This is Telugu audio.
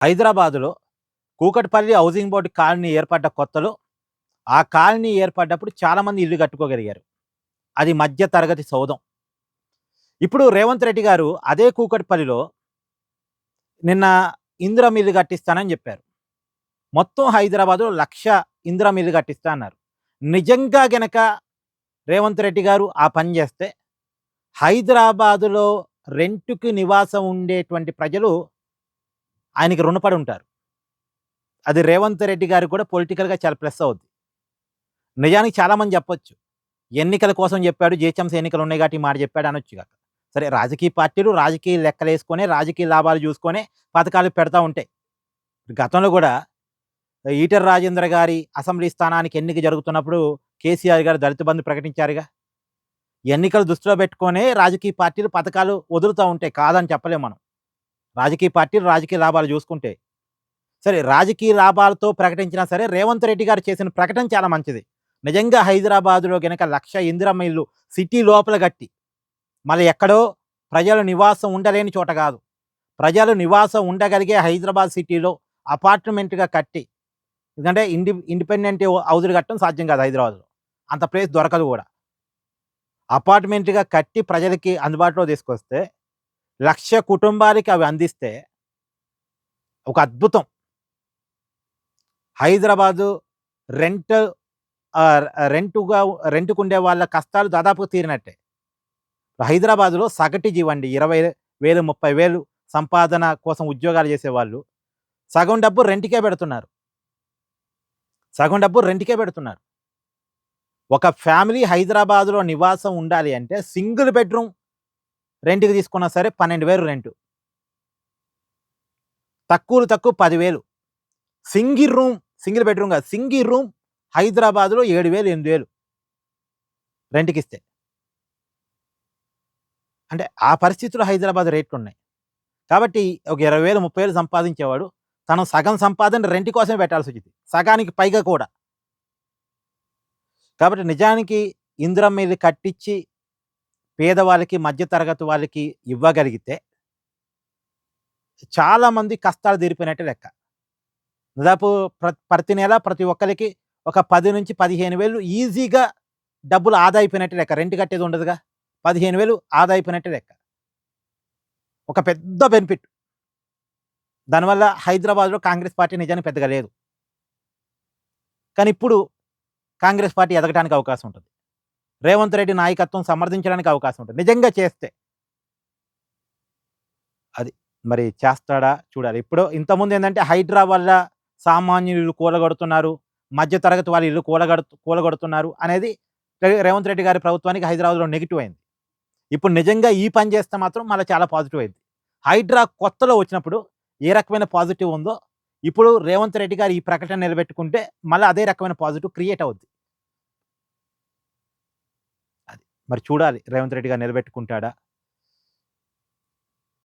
హైదరాబాదులో కూకట్పల్లి హౌసింగ్ బోర్డ్ కాలనీ ఏర్పడ్డ కొత్తలో, ఆ కాలనీ ఏర్పడ్డప్పుడు చాలామంది ఇల్లు కట్టుకోగలిగారు. అది మధ్య తరగతి సౌధం. ఇప్పుడు రేవంత్ రెడ్డి గారు అదే కూకట్పల్లిలో నిన్న ఇందిరమ్మ ఇల్లు కట్టిస్తానని జెప్పారు. మొత్తం హైదరాబాద్‌లో 1,00,000 ఇందిరమ్మ ఇల్లు కట్టిస్తా అన్నారు. నిజంగా గనక రేవంత్ రెడ్డి గారు ఆ పని జేస్తే, హైదరాబాదులో రెంట్‌కి నివాసం ఉండేటువంటి ప్రజలు ఆయనకి రుణపడి ఉంటారు. అది రేవంత్ రెడ్డి గారికి కూడా పొలిటికల్‌గా చాలా ప్లస్ అవుద్ది. నిజానికి చాలామంది చెప్పొచ్చు. ఎన్నికల కోసం చెప్పాడు. జీహెచ్ఎంసీ ఎన్నికలున్నాయి కాబట్టి ఈ మాట చెప్పాడు అనొచ్చు గాక. సరే రాజకీయ పార్టీలు రాజకీయ లెక్కలేసుకొనే, రాజకీయ లాభాలు జూసుకొనే పథకాలు పెడతా ఉంటాయి. గతంలో గూడా ఈటెల రాజేందర్ గారి అసెంబ్లీ స్థానానికి ఎన్నిక జరుగుతున్నప్పుడు కేసీఆర్ గారు దళిత బంధు ప్రకటించారుగా. ఎన్నికలు దృష్టిలో పెట్టుకొనే రాజకీయ పార్టీలు పథకాలు వదులుతా ఉంటాయి. కాదని చెప్పలేం మనం. రాజకీయ పార్టీలు రాజకీయ లాభాలు జూసుకుంటే. సరే రాజకీయ లాభాలతో ప్రకటించినా సరే రేవంత్ రెడ్డి గారు చేసిన ప్రకటన చాలా మంచిది. నిజంగా హైదరాబాద్‌లో గనక 1,00,000 ఇందిరమ్మ ఇల్లు సిటీ లోపల గట్టి, మళ్ళీ ఎక్కడో ప్రజలు నివాసం ఉండలేని చోట గాదు. ప్రజలు నివాసం ఉండగలిగే హైదరాబాద్ సిటీలో అపార్ట్‌మెంట్‌గా కట్టి, ఎందుకంటే ఇండిపెండెంట్ హౌజులు కట్టడం సాధ్యం కాదు హైదరాబాద్‌లో. అంత ప్లేస్ దొరకదు గూడా. అపార్ట్‌మెంట్‌గా కట్టి ప్రజలకి అందుబాటులో తీసుకొస్తే, 1,00,000 కుటుంబాలకి అవి అందిస్తే ఒక అద్భుతం. హైదరాబాదు రెంట్ రెంట్‌కుండే వాళ్ళ కష్టాలు దాదాపుగా తీరినట్టే. హైదరాబాద్‌లో సగటు జీవండి 20,000, 30,000 సంపాదన కోసం ఉద్యోగాలు చేసేవాళ్ళు సగం డబ్బు రెంట్‌కే పెడుతున్నారు. సగం డబ్బు రెంట్‌కే పెడుతున్నారు. ఒక ఫ్యామిలీ హైదరాబాద్‌లో నివాసం ఉండాలి అంటే సింగిల్ బెడ్‌రూమ్ రెంట్‌కి తీసుకున్నా సరే 12,000 రెంటు. తక్కువలో తక్కువ 10,000. సింగిల్ బెడ్‌రూమ్ కాదు. సింగిల్ రూమ్ హైదరాబాద్‌లో 7,000, 8,000 రెంట్‌కిస్తే. అంటే ఆ పరిస్థితిలో హైదరాబాద్ రేట్లున్నాయి. కాబట్టి ఒక 20,000, 30,000 సంపాదించేవాడు తను సగం సంపాదన రెంట్ కోసమే పెట్టాల్సొచ్చిద్ది. సగానికి పైగా కూడా. కాబట్టి నిజానికి ఇందిరమ్మ ఇల్లు కట్టించి పేదవాళ్ళకి, మధ్య తరగతి వాళ్ళకి ఇవ్వగలిగితే చాలామంది కష్టాలు తీరిపోయినట్టే లెక్క. దాదాపు ప్రతి నెల ప్రతి ఒక్కళ్ళకి ఒక 10,000-15,000 ఈజీగా డబ్బులు ఆదా అయిపోయినట్టే లెక్క. రెంట్ కట్టేది ఉండదుగా. 15,000 ఆదా అయిపోయినట్టే లెక్క. ఒక పెద్ద బెనిఫిట్. దానివల్ల హైదరాబాద్‌లో కాంగ్రెస్ పార్టీ నిజానికి పెద్దగా లేదు. కానీ ఇప్పుడు కాంగ్రెస్ పార్టీ ఎదగటానికి అవకాశం ఉంటది. రేవంత్ రెడ్డి నాయకత్వం సమర్థించడానికి అవకాశం ఉంటది. నిజంగా చేస్తే. అది. మరి చేస్తాడా చూడాలి. ఇప్పుడు ఇంతకుముందేందంటే హైడ్రా వల్ల సామాన్యుల ఇల్లు కూలగొడుతున్నారు. మధ్య తరగతి వాళ్ళ ఇల్లు కూలగొడుతున్నారు అనేది రేవంత్ రెడ్డి గారి ప్రభుత్వానికి హైదరాబాద్‌లో నెగెటివ్ అయింది. ఇప్పుడు నిజంగా ఈ పని చేస్తే మాత్రం మళ్ళా చాలా పాజిటివ్ అయింది. హైడ్రా కొత్తలో వచ్చినప్పుడు ఏ రకమైన పాజిటివ్ ఉందో, ఇప్పుడు రేవంత్ రెడ్డి గారు ఈ ప్రకటన నిలబెట్టుకుంటే మళ్ళా అదే రకమైన పాజిటివ్ క్రియేట్ అవుద్ది. అది. మరి చూడాలి రేవంత్ రెడ్డి గారు నిలబెట్టుకుంటాడా?